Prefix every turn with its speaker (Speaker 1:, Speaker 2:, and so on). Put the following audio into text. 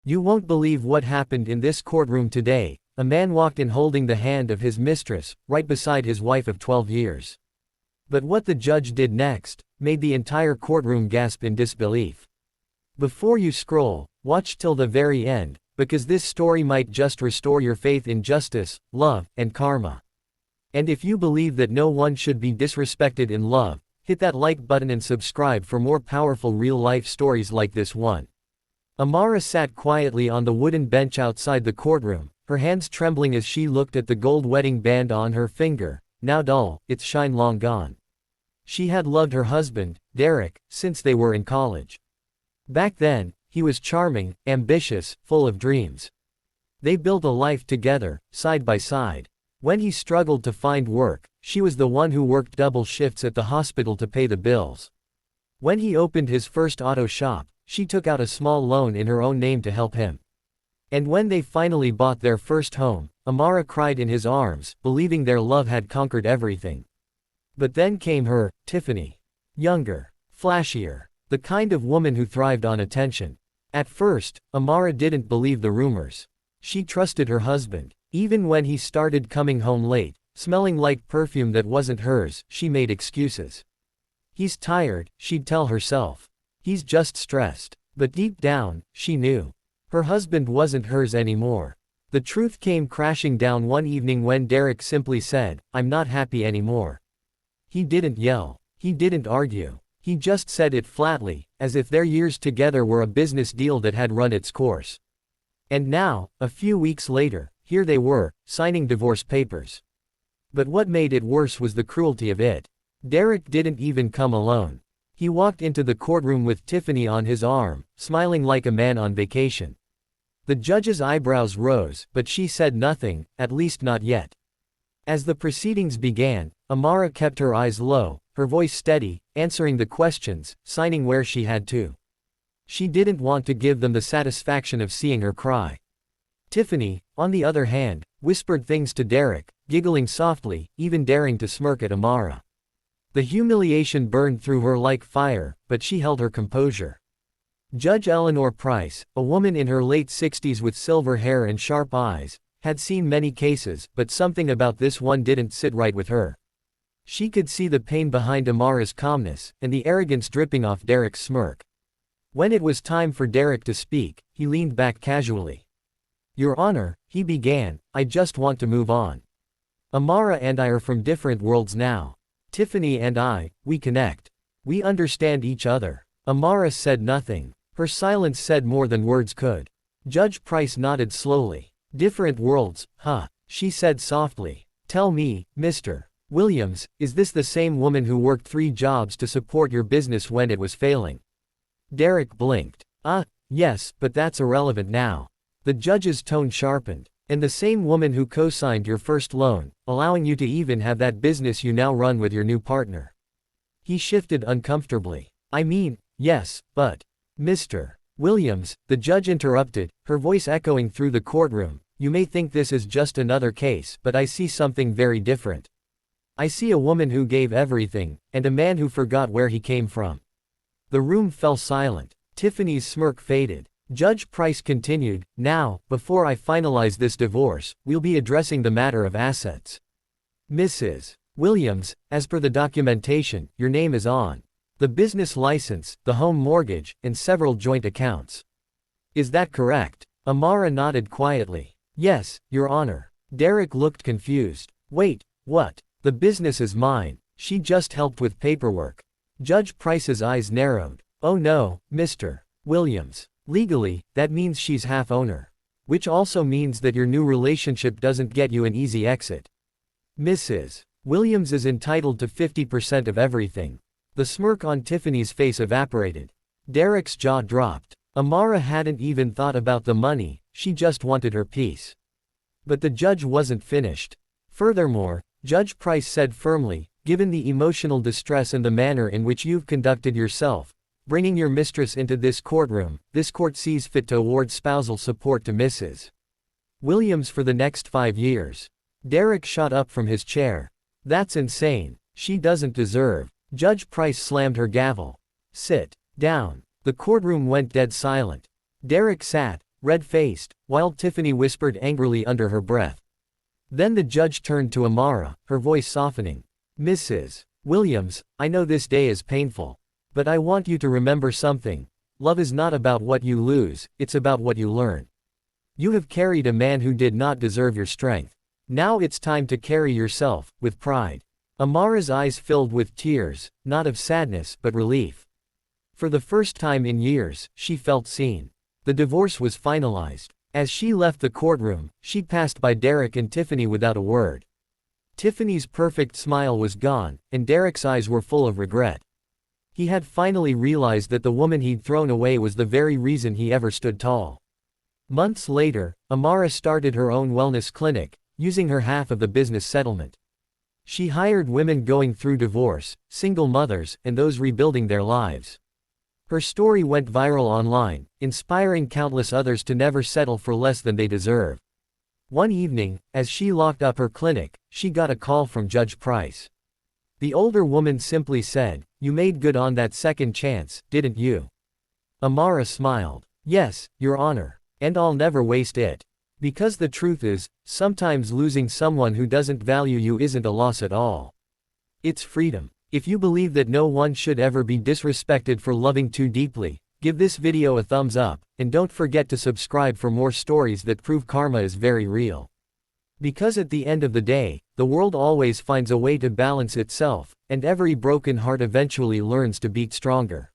Speaker 1: You won't believe what happened in this courtroom today. A man walked in holding the hand of his mistress, right beside his wife of 12 years. But what the judge did next made the entire courtroom gasp in disbelief. Before you scroll, watch till the very end, because this story might just restore your faith in justice, love, and karma. And if you believe that no one should be disrespected in love, hit that like button and subscribe for more powerful real-life stories like this one. Amara sat quietly on the wooden bench outside the courtroom, her hands trembling as she looked at the gold wedding band on her finger, now dull, its shine long gone. She had loved her husband, Derek, since they were in college. Back then, he was charming, ambitious, full of dreams. They built a life together, side by side. When he struggled to find work, she was the one who worked double shifts at the hospital to pay the bills. When he opened his first auto shop, she took out a small loan in her own name to help him. And when they finally bought their first home, Amara cried in his arms, believing their love had conquered everything. But then came her, Tiffany. Younger. Flashier. The kind of woman who thrived on attention. At first, Amara didn't believe the rumors. She trusted her husband. Even when he started coming home late, smelling like perfume that wasn't hers, she made excuses. He's tired, she'd tell herself. He's just stressed. But deep down, she knew. Her husband wasn't hers anymore. The truth came crashing down one evening when Derek simply said, "I'm not happy anymore." He didn't yell. He didn't argue. He just said it flatly, as if their years together were a business deal that had run its course. And now, a few weeks later, here they were, signing divorce papers. But what made it worse was the cruelty of it. Derek didn't even come alone. He walked into the courtroom with Tiffany on his arm, smiling like a man on vacation. The judge's eyebrows rose, but she said nothing, at least not yet. As the proceedings began, Amara kept her eyes low, her voice steady, answering the questions, signing where she had to. She didn't want to give them the satisfaction of seeing her cry. Tiffany, on the other hand, whispered things to Derek, giggling softly, even daring to smirk at Amara. The humiliation burned through her like fire, but she held her composure. Judge Eleanor Price, a woman in her late 60s with silver hair and sharp eyes, had seen many cases, but something about this one didn't sit right with her. She could see the pain behind Amara's calmness, and the arrogance dripping off Derek's smirk. When it was time for Derek to speak, he leaned back casually. "Your Honor," he began, "I just want to move on. Amara and I are from different worlds now. Tiffany and I, we connect. We understand each other." Amara said nothing. Her silence said more than words could. Judge Price nodded slowly. "Different worlds, huh?" she said softly. "Tell me, Mr. Williams, is this the same woman who worked 3 jobs to support your business when it was failing?" Derek blinked. Yes, but that's irrelevant now." The judge's tone sharpened. "And the same woman who co-signed your first loan, allowing you to even have that business you now run with your new partner." He shifted uncomfortably. "I mean, yes, but..." "Mr. Williams," the judge interrupted, her voice echoing through the courtroom, "you may think this is just another case, but I see something very different. I see a woman who gave everything, and a man who forgot where he came from." The room fell silent. Tiffany's smirk faded. Judge Price continued, "Now, before I finalize this divorce, we'll be addressing the matter of assets. Mrs. Williams, as per the documentation, your name is on the business license, the home mortgage, and several joint accounts. Is that correct?" Amara nodded quietly. "Yes, Your Honor." Derek looked confused. "Wait, what? The business is mine. She just helped with paperwork." Judge Price's eyes narrowed. "Oh no, Mr. Williams. Legally, that means she's half owner. Which also means that your new relationship doesn't get you an easy exit. Mrs. Williams is entitled to 50% of everything." The smirk on Tiffany's face evaporated. Derek's jaw dropped. Amara hadn't even thought about the money, she just wanted her peace. But the judge wasn't finished. "Furthermore," Judge Price said firmly, "given the emotional distress and the manner in which you've conducted yourself, bringing your mistress into this courtroom, this court sees fit to award spousal support to Mrs. Williams for the next 5 years. Derek shot up from his chair. "That's insane. She doesn't deserve." Judge Price slammed her gavel. "Sit down." The courtroom went dead silent. Derek sat, red-faced, while Tiffany whispered angrily under her breath. Then the judge turned to Amara, her voice softening. "Mrs. Williams, I know this day is painful. But I want you to remember something. Love is not about what you lose, it's about what you learn. You have carried a man who did not deserve your strength. Now it's time to carry yourself, with pride." Amara's eyes filled with tears, not of sadness but relief. For the first time in years, she felt seen. The divorce was finalized. As she left the courtroom, she passed by Derek and Tiffany without a word. Tiffany's perfect smile was gone, and Derek's eyes were full of regret. He had finally realized that the woman he'd thrown away was the very reason he ever stood tall. Months later, Amara started her own wellness clinic, using her half of the business settlement. She hired women going through divorce, single mothers, and those rebuilding their lives. Her story went viral online, inspiring countless others to never settle for less than they deserve. One evening, as she locked up her clinic, she got a call from Judge Price. The older woman simply said, "You made good on that second chance, didn't you?" Amara smiled. "Yes, Your Honor. And I'll never waste it. Because the truth is, sometimes losing someone who doesn't value you isn't a loss at all. It's freedom." If you believe that no one should ever be disrespected for loving too deeply, give this video a thumbs up, and don't forget to subscribe for more stories that prove karma is very real. Because at the end of the day, the world always finds a way to balance itself, and every broken heart eventually learns to beat stronger.